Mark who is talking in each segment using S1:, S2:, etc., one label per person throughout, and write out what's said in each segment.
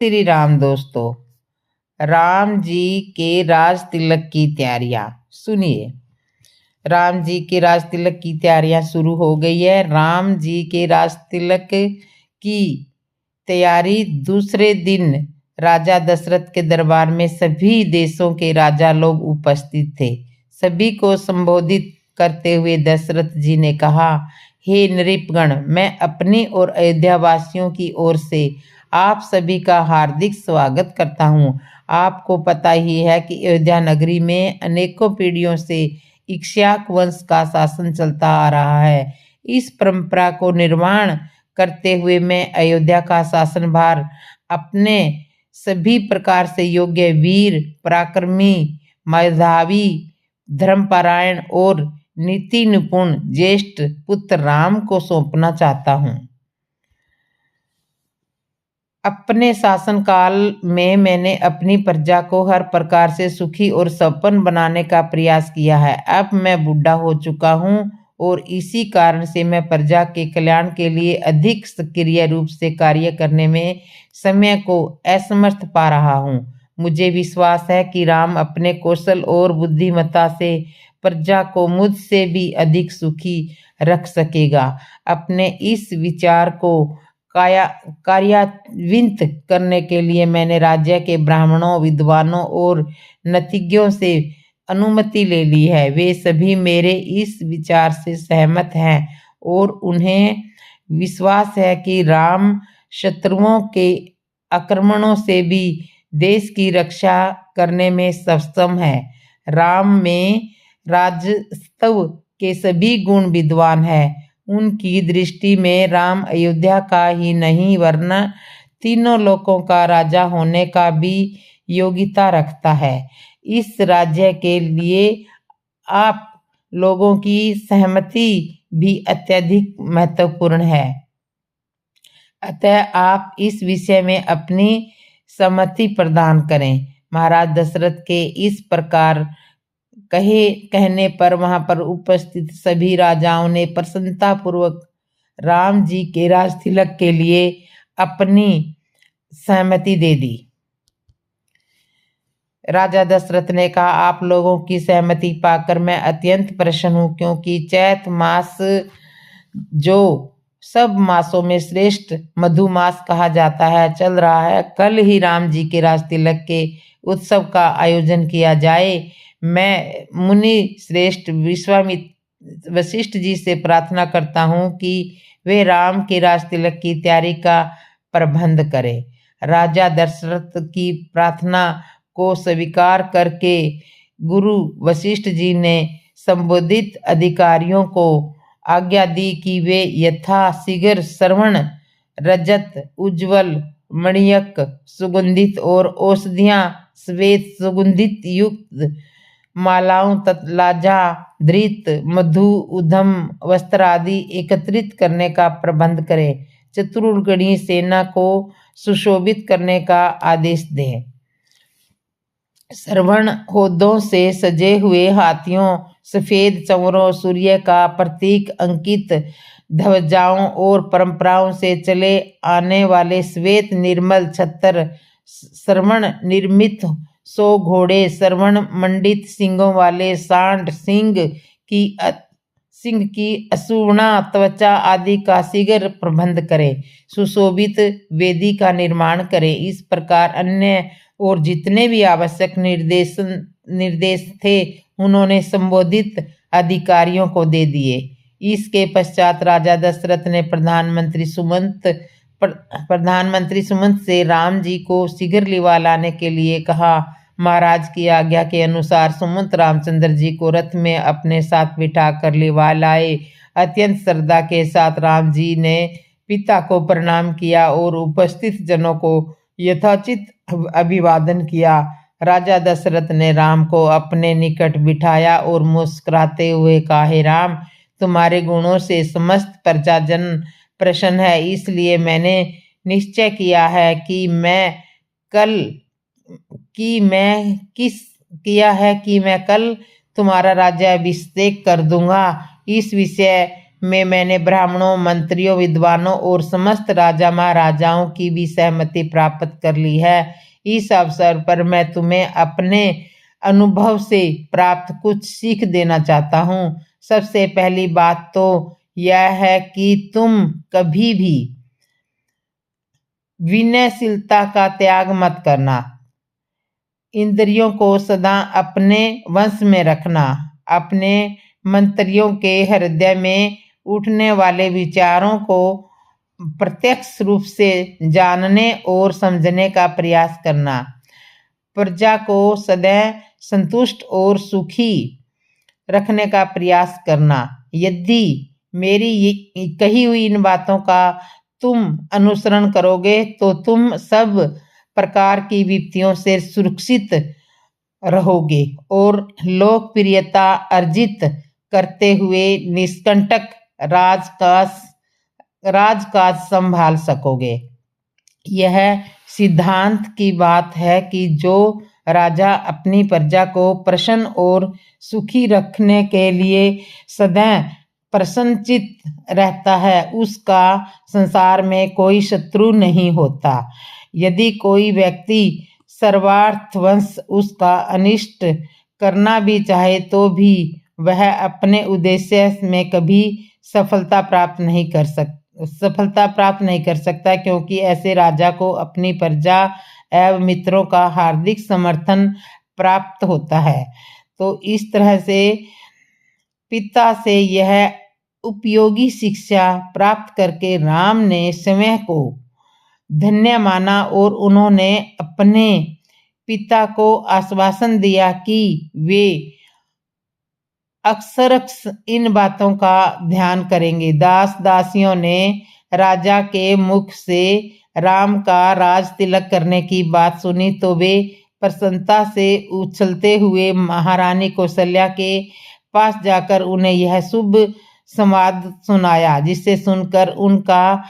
S1: श्री राम दोस्तों, राम जी के राज तिलक की तैयारियां सुनिए। राम जी के राज तिलक की तैयारियां शुरू हो गई है। राम जी के राज तिलक की तैयारी दूसरे दिन राजा दशरथ के दरबार में सभी देशों के राजा लोग उपस्थित थे। सभी को संबोधित करते हुए दशरथ जी ने कहा, हे नृपगण, मैं अपनी और अयोध्या वासियों की ओर से आप सभी का हार्दिक स्वागत करता हूँ। आपको पता ही है कि अयोध्या नगरी में अनेकों पीढ़ियों से इक्ष्वाक वंश का शासन चलता आ रहा है। इस परंपरा को निर्माण करते हुए मैं अयोध्या का शासनभार अपने सभी प्रकार से योग्य वीर, पराक्रमी, मेधावी, धर्मपरायण और नीति निपुण ज्येष्ठ पुत्र राम को सौंपना चाहता हूँ। अपने शासनकाल में मैंने अपनी प्रजा को हर प्रकार से सुखी और संपन्न बनाने का प्रयास किया है। अब मैं बूढ़ा हो चुका हूँ और इसी कारण से मैं प्रजा के कल्याण के लिए अधिक सक्रिय रूप से कार्य करने में समय को असमर्थ पा रहा हूँ। मुझे विश्वास है कि राम अपने कौशल और बुद्धिमत्ता से प्रजा को मुझसे भी अधिक सुखी रख सकेगा। अपने इस विचार को कार्यान्वित करने के लिए मैंने राज्य के ब्राह्मणों, विद्वानों और नतिज्ञों से अनुमति ले ली है। वे सभी मेरे इस विचार से सहमत हैं और उन्हें विश्वास है कि राम शत्रुओं के आक्रमणों से भी देश की रक्षा करने में सक्षम है। राम में राजस्व के सभी गुण विद्वान है। उनकी दृष्टि में राम अयोध्या का ही नहीं वरना तीनों लोकों का राजा होने का भी योग्यता रखता है। इस राज्य के लिए आप लोगों की सहमति भी अत्यधिक महत्वपूर्ण है। अतः आप इस विषय में अपनी सहमति प्रदान करें। महाराज दशरथ के इस प्रकार कहने पर वहां पर उपस्थित सभी राजाओं ने प्रसन्नता पूर्वक राम जी के राज तिलक के लिए अपनी सहमति दे दी। राजा दशरथ ने कहा, आप लोगों की सहमति पाकर मैं अत्यंत प्रसन्न हूँ, क्योंकि चैत मास जो सब मासों में श्रेष्ठ मधुमास कहा जाता है चल रहा है। कल ही राम जी के राज तिलक के उत्सव का आयोजन किया जाए। मैं मुनि श्रेष्ठ वशिष्ठ जी से प्रार्थना करता हूँ कि वे राम के राज तिलक की तैयारी का प्रबंध करें। राजा दशरथ की प्रार्थना को स्वीकार करके गुरु वशिष्ठ जी ने संबोधित अधिकारियों को आज्ञा दी कि वे यथाशीघ्र श्रवण, रजत, उज्ज्वल, मणिक, सुगंधित और औषधियां, श्वेत सुगंधित युक्त मालाओं, ततलाजा, धृत, मधु, उधम, वस्त्र आदि एकत्रित करने का प्रबंध करें। चतुर्गणी सेना को सुशोभित करने का आदेश दें। श्रवण होदों से सजे हुए हाथियों, सफेद चंवरों, सूर्य का प्रतीक अंकित ध्वजाओं और परंपराओं से चले आने वाले श्वेत निर्मल छत्र, श्रवण निर्मित 100 घोड़े, श्रवण मंडित सिंगों वाले सांड, सिंह की असूर्णा त्वचा आदि का शीघ्र प्रबंध करें। सुशोभित वेदी का निर्माण करें। इस प्रकार अन्य और जितने भी आवश्यक निर्देश थे उन्होंने संबोधित अधिकारियों को दे दिए। इसके पश्चात राजा दशरथ ने प्रधानमंत्री सुमंत से राम जी को शीघ्र लिवा लाने के लिए कहा। महाराज की आज्ञा के अनुसार सुमंत रामचंद्र जी को रथ में अपने साथ बिठा कर लिवा लाए। अत्यंत श्रद्धा के साथ राम जी ने पिता को प्रणाम किया और उपस्थित जनों को यथोचित अभिवादन किया। राजा दशरथ ने राम को अपने निकट बिठाया और मुस्कुराते हुए कहा, हे राम, तुम्हारे गुणों से समस्त प्रजाजन प्रसन्न है, इसलिए मैंने निश्चय किया है कि मैं कल तुम्हारा राज्याभिषेक कर दूंगा। इस विषय में मैंने ब्राह्मणों, मंत्रियों, विद्वानों और समस्त राजा महाराजाओं की भी सहमति प्राप्त कर ली है। इस अवसर पर मैं तुम्हें अपने अनुभव से प्राप्त कुछ सीख देना चाहता हूँ। सबसे पहली बात तो यह है कि तुम कभी भी विनयशीलता का त्याग मत करना। इंद्रियों को सदा अपने वश में रखना। अपने मंत्रियों के हृदय में उठने वाले विचारों को प्रत्यक्ष रूप से जानने और समझने का प्रयास करना। प्रजा को सदैव संतुष्ट और सुखी रखने का प्रयास करना। यदि मेरी कही हुई इन बातों का तुम अनुसरण करोगे तो तुम सब प्रकार की विपत्तियों से सुरक्षित रहोगे और लोकप्रियता अर्जित करते हुए निष्कंटक राजकाज संभाल सकोगे। यह सिद्धांत की बात है कि जो राजा अपनी प्रजा को प्रसन्न और सुखी रखने के लिए सदैव प्रसन्नचित्त रहता है, उसका संसार में कोई शत्रु नहीं होता। यदि कोई व्यक्ति सर्वार्थवश उसका अनिष्ट करना भी चाहे तो भी वह अपने उद्देश्य में कभी सफलता प्राप्त नहीं कर सकता, क्योंकि ऐसे राजा को अपनी प्रजा एवं मित्रों का हार्दिक समर्थन प्राप्त होता है। तो इस तरह से पिता से यह उपयोगी शिक्षा प्राप्त करके राम ने समय को धन्य माना और उन्होंने अपने पिता को आश्वासन दिया कि वे अक्सर इन बातों का ध्यान करेंगे। दास दासियों ने राजा के मुख से राम का राज तिलक करने की बात सुनी तो वे प्रसन्नता से उछलते हुए महारानी कौशल्या के पास जाकर उन्हें यह शुभ संवाद सुनाया, जिसे सुनकर उनका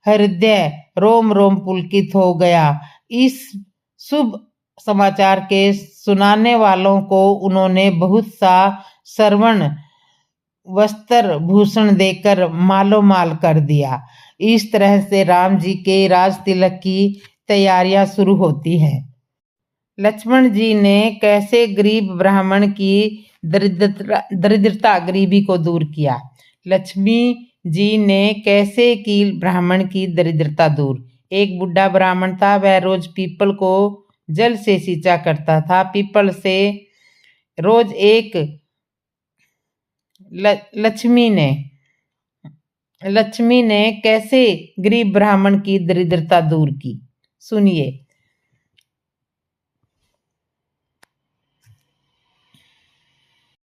S1: हृदय रोम रोम पुलकित हो गया। इस शुभ समाचार के सुनाने वालों को उन्होंने बहुत सा स्वर्ण वस्त्र भूषण देकर मालोमाल कर दिया। इस तरह से राम जी के राज तिलक की तैयारियां शुरू होती हैं। लक्ष्मण जी ने कैसे गरीब ब्राह्मण की दरिद्रता गरीबी को दूर किया। लक्ष्मी जी ने कैसे की ब्राह्मण की दरिद्रता दूर। एक बुढ़ा ब्राह्मण था, वह रोज पीपल को जल से सींचा करता था। पीपल से रोज एक लक्ष्मी ने कैसे गरीब ब्राह्मण की दरिद्रता दूर की, सुनिए।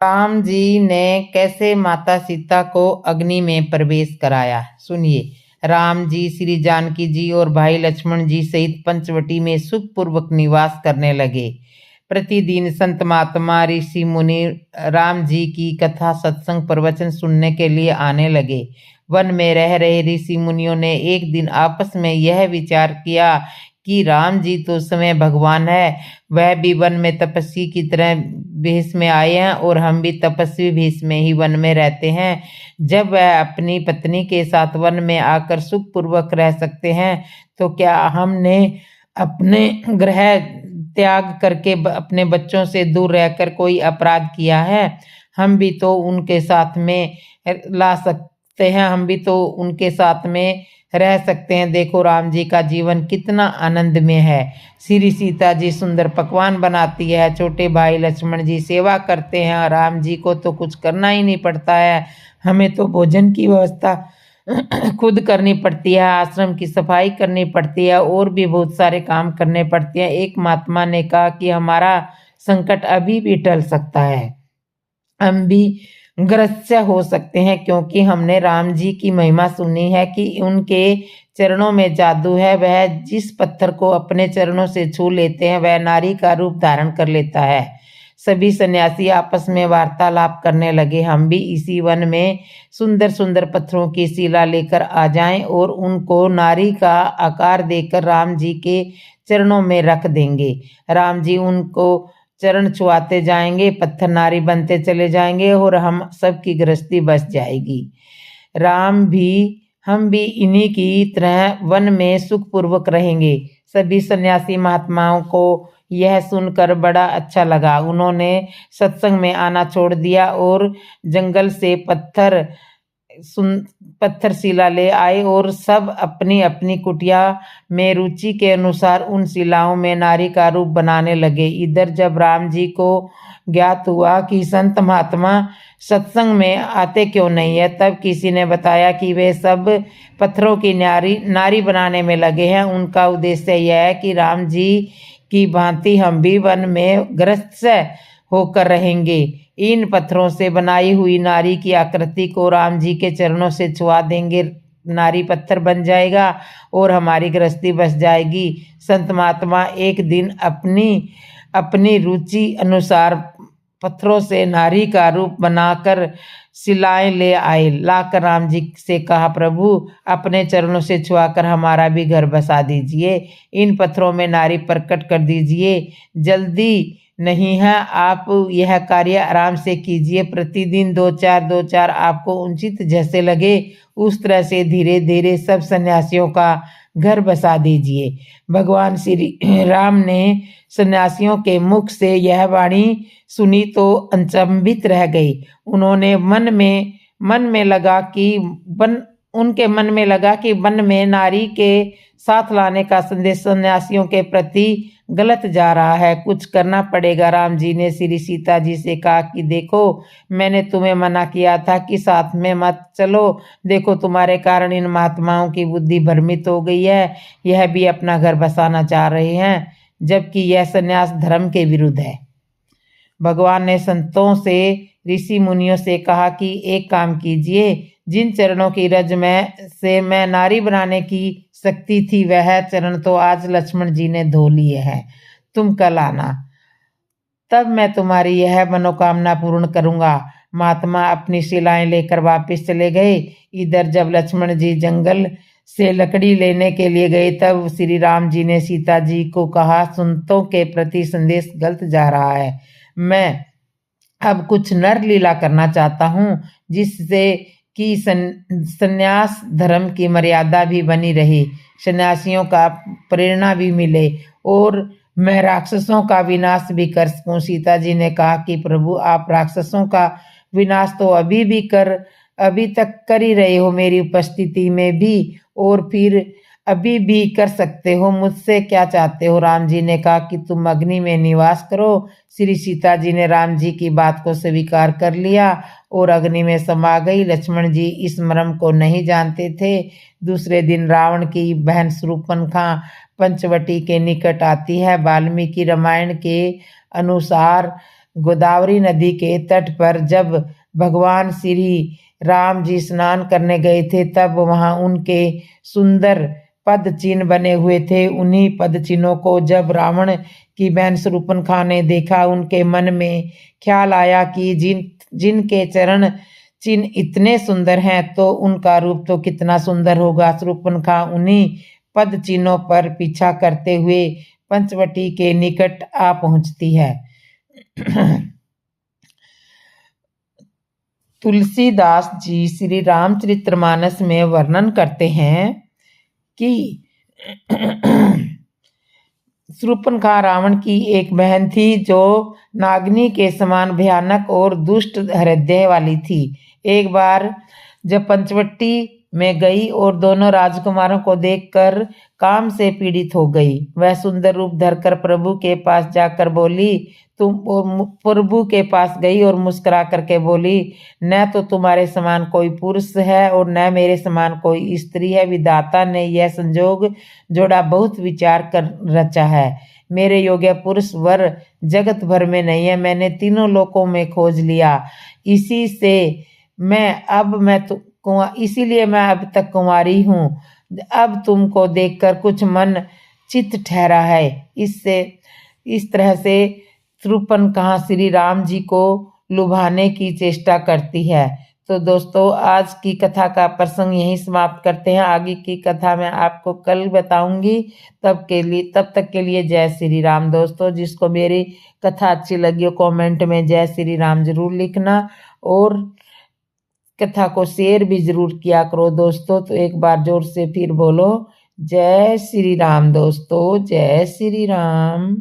S1: राम जी ने कैसे माता सीता को अग्नि में प्रवेश कराया, सुनिए। राम जी, श्री जानकी जी और भाई लक्ष्मण जी सहित पंचवटी में सुखपूर्वक निवास करने लगे। प्रतिदिन संत महात्मा ऋषि मुनि राम जी की कथा सत्संग प्रवचन सुनने के लिए आने लगे। वन में रह रहे ऋषि मुनियों ने एक दिन आपस में यह विचार किया कि राम जी तो समय भगवान है, वह भी वन में तपस्वी की तरह भेष में आए हैं और हम भी तपस्वी भेष में ही वन में रहते हैं। जब वह अपनी पत्नी के साथ वन में आकर सुखपूर्वक रह सकते हैं तो क्या हमने अपने गृह त्याग करके अपने बच्चों से दूर रहकर कोई अपराध किया है? हम भी तो उनके साथ में ला सकते हैं, हम भी तो उनके साथ में रह सकते हैं। देखो राम जी का जीवन कितना आनंद में है। श्री सीता जी सुंदर पकवान बनाती है, छोटे भाई लक्ष्मण जी सेवा करते हैं, राम जी को तो कुछ करना ही नहीं पड़ता है। हमें तो भोजन की व्यवस्था खुद करनी पड़ती है, आश्रम की सफाई करनी पड़ती है और भी बहुत सारे काम करने पड़ते हैं। एक महात्मा ने कहा कि हमारा संकट अभी भी टल सकता है, हम भी ग्रस्त हो सकते हैं, क्योंकि हमने राम जी की महिमा सुनी है कि उनके चरणों में जादू है। वह जिस पत्थर को अपने चरणों से छू लेते हैं वह नारी का रूप धारण कर लेता है। सभी सन्यासी आपस में वार्तालाप करने लगे, हम भी इसी वन में सुंदर सुंदर पत्थरों की शिला लेकर आ जाएं और उनको नारी का आकार देकर राम जी के चरणों में रख देंगे। राम जी उनको चरण छुआते जाएंगे, पत्थर नारी बनते चले जाएंगे और हम सबकी गृहस्थी बच जाएगी। हम भी इन्हीं की तरह वन में सुखपूर्वक रहेंगे। सभी सन्यासी महात्माओं को यह सुनकर बड़ा अच्छा लगा। उन्होंने सत्संग में आना छोड़ दिया और जंगल से पत्थर शिला ले आए और सब अपनी अपनी कुटिया में रुचि के अनुसार उन शिलाओं में नारी का रूप बनाने लगे। इधर जब राम जी को ज्ञात हुआ कि संत महात्मा सत्संग में आते क्यों नहीं है, तब किसी ने बताया कि वे सब पत्थरों की नारी बनाने में लगे हैं। उनका उद्देश्य यह है कि राम जी की भांति हम भी वन में गृहस्थ होकर रहेंगे। इन पत्थरों से बनाई हुई नारी की आकृति को राम जी के चरणों से छुआ देंगे, नारी पत्थर बन जाएगा और हमारी गृहस्थी बस जाएगी। संत महात्मा एक दिन अपनी रुचि अनुसार पत्थरों से नारी का रूप बनाकर शिलाएं ले आए। लाकर राम जी से कहा, प्रभु अपने चरणों से छुआकर हमारा भी घर बसा दीजिए, इन पत्थरों में नारी प्रकट कर दीजिए। जल्दी नहीं है, आप यह कार्य आराम से कीजिए। प्रतिदिन दो चार आपको उचित जैसे लगे उस तरह से धीरे धीरे सब सन्यासियों का घर बसा दीजिए। भगवान श्री राम ने सन्यासियों के मुख से यह वाणी सुनी तो अचंभित रह गई। उन्होंने उनके मन में लगा कि वन में नारी के साथ लाने का संदेश सन्यासियों के प्रति गलत जा रहा है, कुछ करना पड़ेगा। राम जी ने श्री सीता जी से कहा कि देखो, मैंने तुम्हें मना किया था कि साथ में मत चलो। देखो, तुम्हारे कारण इन महात्माओं की बुद्धि भ्रमित हो गई है, यह भी अपना घर बसाना चाह रहे हैं, जबकि यह संन्यास धर्म के विरुद्ध है। भगवान ने संतों से, ऋषि मुनियों से कहा कि एक काम कीजिए, जिन चरणों की रज मैं नारी बनाने की शक्ति थी, वह चरण तो आज लक्ष्मण जी ने धो लिए हैं। तुम कल आना, तब मैं तुम्हारी यह मनोकामना पूर्ण करूंगा। महात्मा अपनी शिलाएं लेकर वापस चले गए। इधर जब लक्ष्मण जी जंगल से लकड़ी लेने के लिए गए, तब श्री राम जी ने सीता जी को कहा, संतों के प्रति संदेश गलत जा रहा है। मैं अब कुछ नर लीला करना चाहता हूँ, जिससे कि संन्यास धर्म की मर्यादा भी बनी रहे, सन्यासियों का प्रेरणा भी मिले और मैं राक्षसों का विनाश भी कर सकूं। सीता जी ने कहा कि प्रभु, आप राक्षसों का विनाश तो अभी तक कर ही रहे हो मेरी उपस्थिति में भी, और फिर अभी भी कर सकते हो। मुझसे क्या चाहते हो? राम जी ने कहा कि तुम अग्नि में निवास करो। श्री सीता जी ने राम जी की बात को स्वीकार कर लिया और अग्नि में समा गई। लक्ष्मण जी इस मर्म को नहीं जानते थे। दूसरे दिन रावण की बहन शूर्पणखा पंचवटी के निकट आती है। वाल्मीकि रामायण के अनुसार गोदावरी नदी के तट पर जब भगवान श्री राम जी स्नान करने गए थे, तब वहां उनके सुंदर पद चिन्ह बने हुए थे। उन्हीं पद चिन्हों को जब रावण की बहन शूर्पणखा ने देखा, उनके मन में ख्याल आया कि जिनके चरण चिन्ह इतने सुंदर हैं, तो उनका रूप तो कितना सुंदर होगा। शूर्पणखा उन्हीं पद चिन्हों पर पीछा करते हुए पंचवटी के निकट आ पहुंचती है। तुलसीदास जी श्री रामचरितमानस में वर्णन करते हैं कि शूर्पणखा रावण की एक बहन थी, जो नागनी के समान भयानक और दुष्ट हृदय वाली थी। एक बार जब पंचवटी में गई और दोनों राजकुमारों को देखकर काम से पीड़ित हो गई, वह सुंदर रूप धरकर प्रभु के पास जाकर बोली, प्रभु के पास गई और मुस्कुरा करके बोली, न तो तुम्हारे समान कोई पुरुष है और न मेरे समान कोई स्त्री है। विधाता ने यह संजोग जोड़ा बहुत विचार कर रचा है। मेरे योग्य पुरुष वर जगत भर में नहीं है। मैंने तीनों लोकों में खोज लिया, इसीलिए मैं अब तक कुंवारी हूँ। अब तुमको देखकर कुछ मन चित्त ठहरा है। इस तरह से शूर्पणखा श्री राम जी को लुभाने की चेष्टा करती है। तो दोस्तों, आज की कथा का प्रसंग यहीं समाप्त करते हैं। आगे की कथा मैं आपको कल बताऊंगी। तब तक के लिए जय श्री राम। दोस्तों, जिसको मेरी कथा अच्छी लगी हो, कमेंट में जय श्री राम जरूर लिखना और कथा को शेयर भी ज़रूर किया करो दोस्तों। तो एक बार ज़ोर से फिर बोलो जय श्री राम दोस्तों, जय श्री राम।